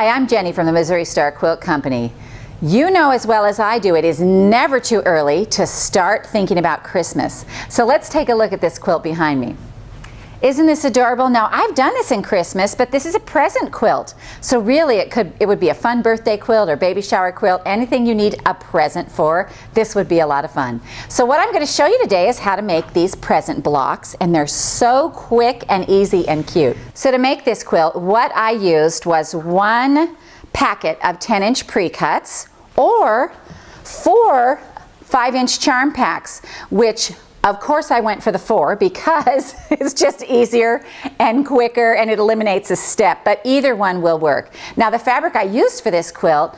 Hi, I'm Jenny from the Missouri Star Quilt Company. You know as well as I do, it is never too early to start thinking about Christmas. So let's take a look at this quilt behind me. Isn't this adorable? Now, I've done this in Christmas, but this is a present quilt. So really it would be a fun birthday quilt or baby shower quilt, anything you need a present for. This would be a lot of fun. So what I'm going to show you today is how to make these present blocks, and they're so quick and easy and cute. So to make this quilt, what I used was 1 packet of 10-inch pre-cuts or 4 5-inch charm packs, which of course I went for the 4 because it's just easier and quicker and it eliminates a step, but either one will work. Now the fabric I used for this quilt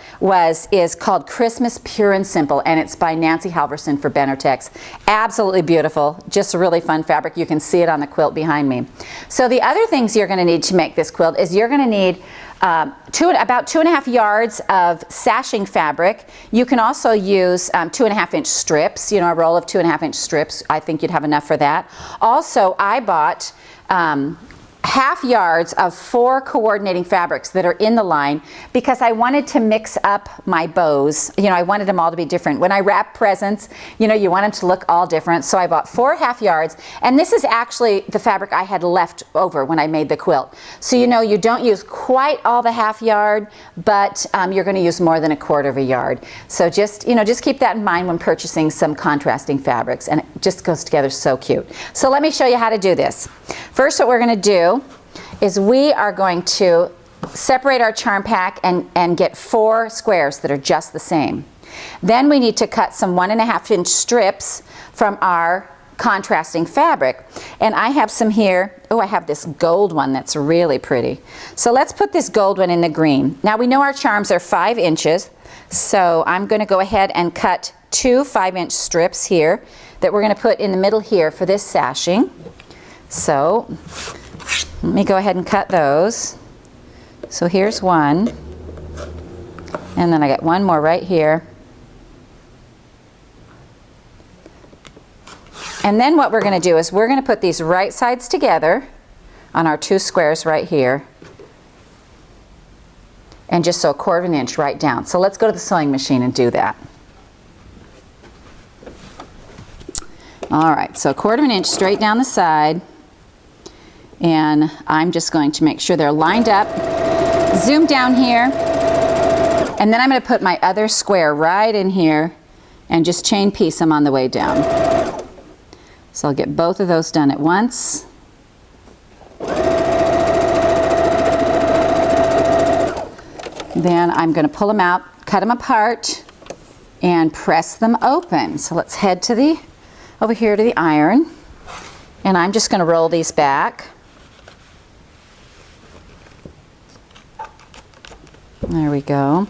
is called Christmas Pure and Simple, and it's by Nancy Halverson for Benartex. Absolutely beautiful, just a really fun fabric. You can see it on the quilt behind me. So the other things you're going to need to make this quilt is you're going to need about 2.5 yards of sashing fabric. You can also use 2.5-inch strips, you know, a roll of 2.5-inch strips. I think you'd have enough for that. Also, I bought ½ yards of 4 coordinating fabrics that are in the line because I wanted to mix up my bows. You know, I wanted them all to be different. When I wrap presents, you know, you want them to look all different. So I bought 4 ½ yards, and this is actually the fabric I had left over when I made the quilt. So you know, you don't use quite all the ½ yard, but you're going to use more than 1/4 yard. So just, you know, just keep that in mind when purchasing some contrasting fabrics, and it just goes together so cute. So let me show you how to do this. First, what we're going to do is we are going to separate our charm pack and get 4 squares that are just the same. Then we need to cut some 1.5-inch strips from our contrasting fabric. And I have some here. Oh, I have this gold one that's really pretty. So let's put this gold one in the green. Now we know our charms are 5 inches, so I'm going to go ahead and cut 2 5-inch strips here that we're going to put in the middle here for this sashing. So let me go ahead and cut those. So here's one, and then I got one more right here. And then what we're going to do is we're going to put these right sides together on our 2 squares right here, and just so 1/4 inch right down. So let's go to the sewing machine and do that. All right, so 1/4 inch straight down the side. And I'm just going to make sure they're lined up. Zoom down here. And then I'm going to put my other square right in here and just chain piece them on the way down. So I'll get both of those done at once. Then I'm going to pull them out, cut them apart, and press them open. So let's head to over here to the iron. And I'm just going to roll these back. There we go.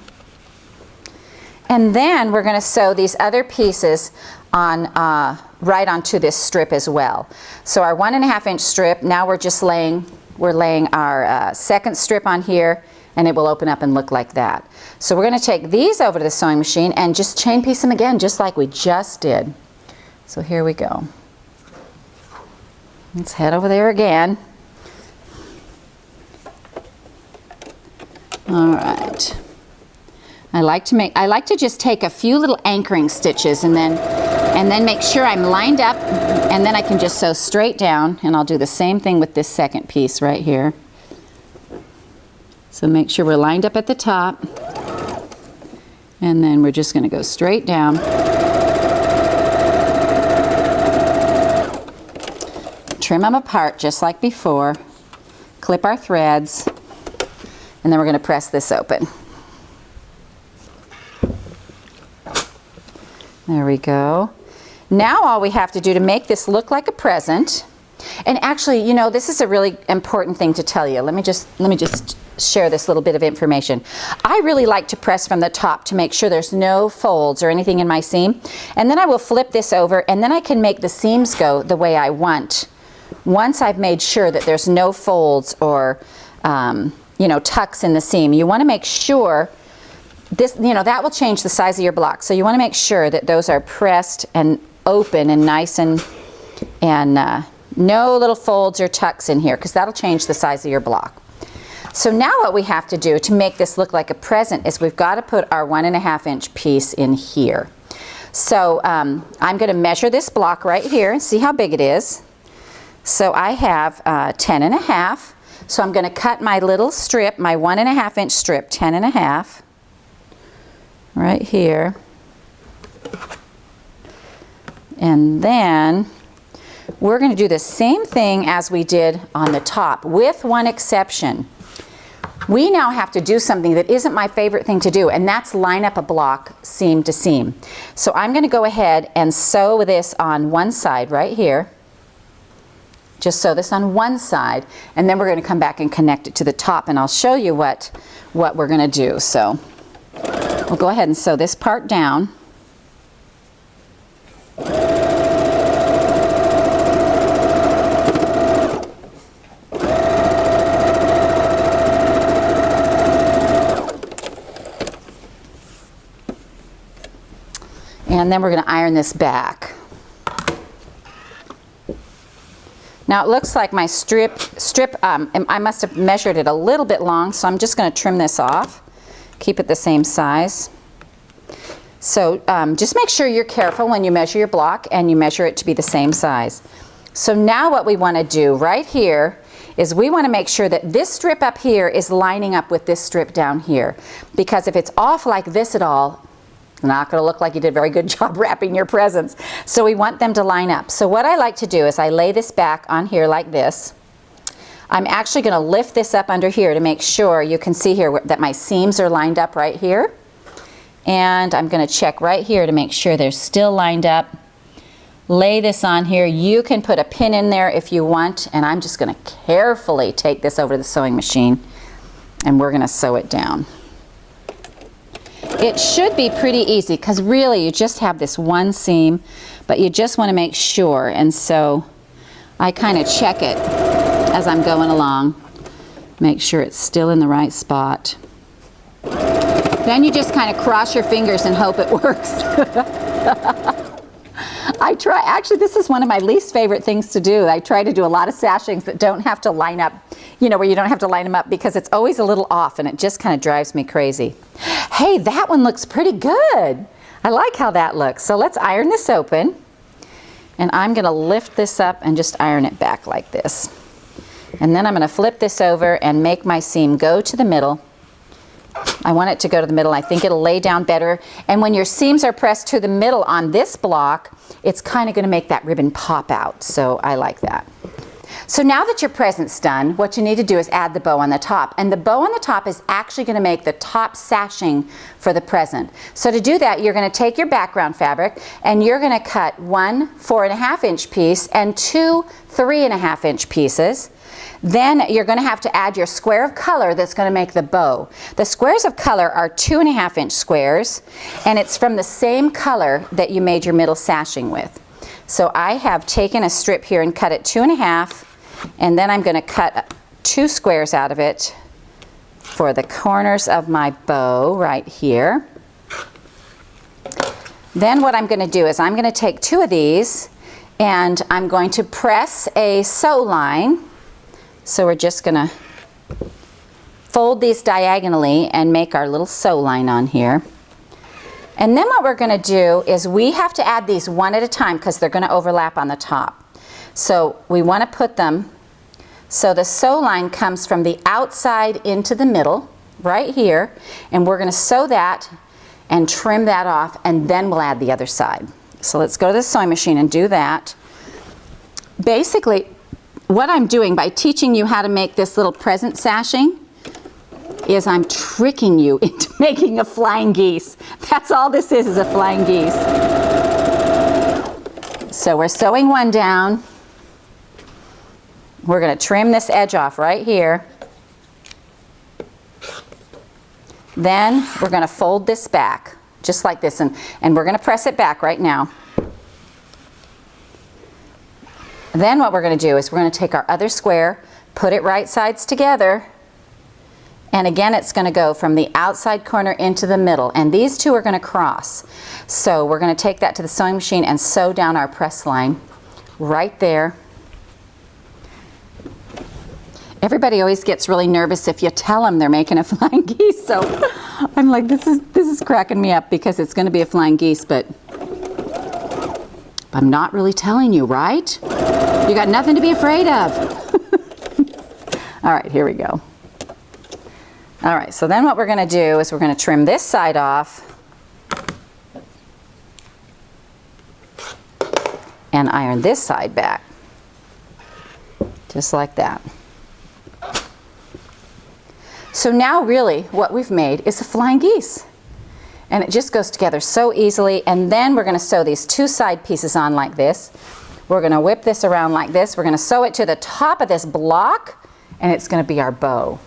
And then we're going to sew these other pieces on right onto this strip as well. So our 1.5-inch strip, now we're laying our second strip on here, and it will open up and look like that. So we're going to take these over to the sewing machine and just chain piece them again, just like we just did. So here we go. Let's head over there again. All right. I like to just take a few little anchoring stitches and then make sure I'm lined up, and then I can just sew straight down, and I'll do the same thing with this second piece right here. So make sure we're lined up at the top, and then we're just going to go straight down. Trim them apart just like before, clip our threads, and then we're going to press this open. There we go. Now all we have to do to make this look like a present, and actually, you know, this is a really important thing to tell you. Let me just share this little bit of information. I really like to press from the top to make sure there's no folds or anything in my seam, and then I will flip this over, and then I can make the seams go the way I want. Once I've made sure that there's no folds or you know, tucks in the seam, you want to make sure this, you know, that will change the size of your block. So you want to make sure that those are pressed and open and nice and no little folds or tucks in here, because that'll change the size of your block. So now what we have to do to make this look like a present is we've got to put our 1.5 inch piece in here. So I'm going to measure this block right here and see how big it is. So I have 10.5. So I'm going to cut my little strip, my 1.5 inch strip, 10.5, right here. And then we're going to do the same thing as we did on the top, with one exception. We now have to do something that isn't my favorite thing to do, and that's line up a block seam to seam. So I'm going to go ahead and sew this on one side right here. Just sew this on one side, and then we're going to come back and connect it to the top, and I'll show you what we're going to do. So we'll go ahead and sew this part down. And then we're going to iron this back. Now it looks like my strip, I must have measured it a little bit long, so I'm just going to trim this off. Keep it the same size. So just make sure you're careful when you measure your block and you measure it to be the same size. So now what we want to do right here is we want to make sure that this strip up here is lining up with this strip down here. Because if it's off like this at all, not going to look like you did a very good job wrapping your presents. So we want them to line up. So what I like to do is I lay this back on here like this. I'm actually going to lift this up under here to make sure you can see here that my seams are lined up right here. And I'm going to check right here to make sure they're still lined up. Lay this on here. You can put a pin in there if you want, and I'm just going to carefully take this over to the sewing machine, and we're going to sew it down. It should be pretty easy because really you just have this one seam, but you just want to make sure, and so I kind of check it as I'm going along. Make sure it's still in the right spot. Then you just kind of cross your fingers and hope it works. Actually this is one of my least favorite things to do. I try to do a lot of sashings that don't have to line up, you know, where you don't have to line them up, because it's always a little off and it just kind of drives me crazy. Hey, that one looks pretty good. I like how that looks. So let's iron this open, and I'm going to lift this up and just iron it back like this. And then I'm going to flip this over and make my seam go to the middle. I want it to go to the middle. I think it'll lay down better. And when your seams are pressed to the middle on this block, it's kind of going to make that ribbon pop out. So I like that. So now that your present's done, what you need to do is add the bow on the top. And the bow on the top is actually going to make the top sashing for the present. So to do that, you're going to take your background fabric and you're going to cut one 4.5 inch piece and two 3.5 inch pieces. Then you're going to have to add your square of color that's going to make the bow. The squares of color are 2.5 inch squares, and it's from the same color that you made your middle sashing with. So I have taken a strip here and cut it 2.5, and then I'm going to cut 2 squares out of it for the corners of my bow right here. Then what I'm going to do is I'm going to take 2 of these and I'm going to press a sew line. So we're just going to fold these diagonally and make our little sew line on here. And then what we're going to do is we have to add these one at a time because they're going to overlap on the top. So we want to put them so the sew line comes from the outside into the middle right here, and we're going to sew that and trim that off, and then we'll add the other side. So let's go to the sewing machine and do that. Basically, what I'm doing by teaching you how to make this little present sashing is I'm tricking you into making a flying geese. That's all this is a flying geese. So we're sewing one down. We're going to trim this edge off right here. Then we're going to fold this back just like this, and we're going to press it back right now. Then what we're going to do is we're going to take our other square, put it right sides together, and again it's going to go from the outside corner into the middle, and these two are going to cross. So we're going to take that to the sewing machine and sew down our press line right there. Everybody everybody always gets really nervous if you tell them they're making a flying geese. So I'm like, this is cracking me up because it's going to be a flying geese, but I'm not really telling you, right? You got nothing to be afraid of. All right, here we go. All right, so then what we're going to do is we're going to trim this side off and iron this side back, just like that. So now really what we've made is a flying geese. And it just goes together so easily. And then we're going to sew these two side pieces on like this. We're going to whip this around like this. We're going to sew it to the top of this block, and it's going to be our bow.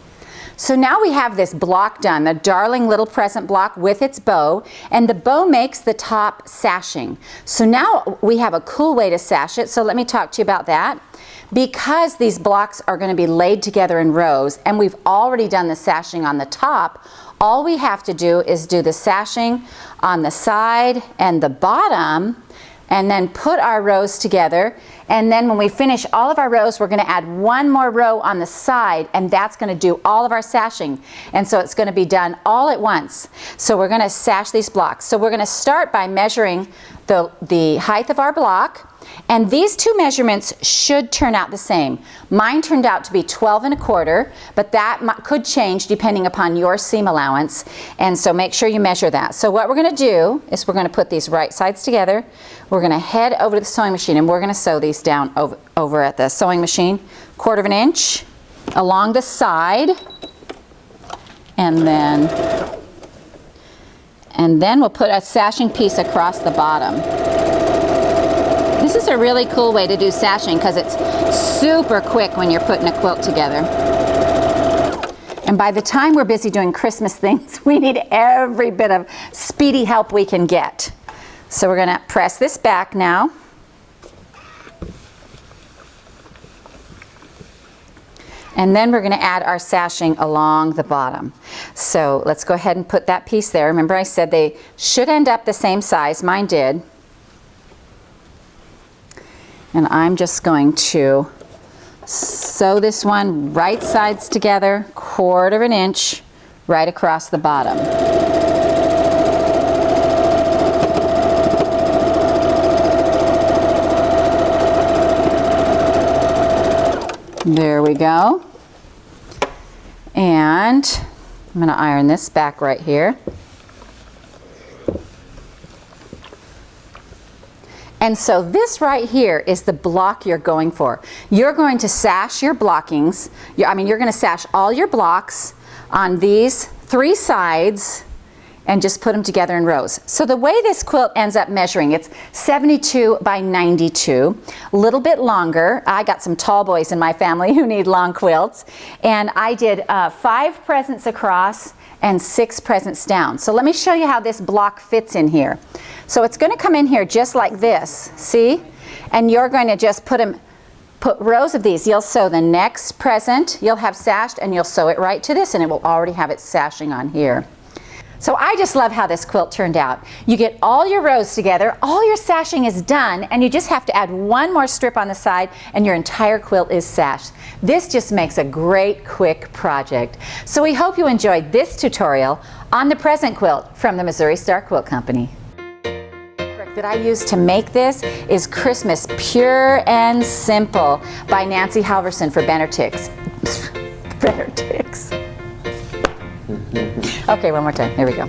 So now we have this block done, the darling little present block with its bow, and the bow makes the top sashing. So now we have a cool way to sash it, so let me talk to you about that. Because these blocks are going to be laid together in rows, and we've already done the sashing on the top, all we have to do is do the sashing on the side and the bottom, and then put our rows together. And then when we finish all of our rows, we're going to add one more row on the side, and that's going to do all of our sashing. And so it's going to be done all at once. So we're going to sash these blocks. So we're going to start by measuring the height of our block. And these two measurements should turn out the same. Mine turned out to be 12¼ but that could change depending upon your seam allowance. And so make sure you measure that. So what we're going to do is we're going to put these right sides together. We're going to head over to the sewing machine, and we're going to sew these down over at the sewing machine, 1/4 inch along the side, and then we'll put a sashing piece across the bottom. This is a really cool way to do sashing because it's super quick when you're putting a quilt together. And by the time we're busy doing Christmas things, we need every bit of speedy help we can get. So we're going to press this back now. And then we're going to add our sashing along the bottom. So let's go ahead and put that piece there. Remember I said they should end up the same size. Mine did. And I'm just going to sew this one right sides together, 1/4 inch right across the bottom. There we go. And I'm going to iron this back right here. And so this right here is the block you're going for. You're going to sash your blockings. You're going to sash all your blocks on these 3 sides and just put them together in rows. So the way this quilt ends up measuring, it's 72 by 92, a little bit longer. I got some tall boys in my family who need long quilts. And I did 5 presents across and 6 presents down. So let me show you how this block fits in here. So it's going to come in here just like this, see? And you're going to just put rows of these. You'll sew the next present, you'll have sashed, and you'll sew it right to this, and it will already have it sashing on here. So I just love how this quilt turned out. You get all your rows together, all your sashing is done, and you just have to add one more strip on the side, and your entire quilt is sashed. This just makes a great quick project. So we hope you enjoyed this tutorial on the present quilt from the Missouri Star Quilt Company. That I used to make this is Christmas Pure and Simple by Nancy Halverson for Benetix. Benetix. Okay, one more time. Here we go.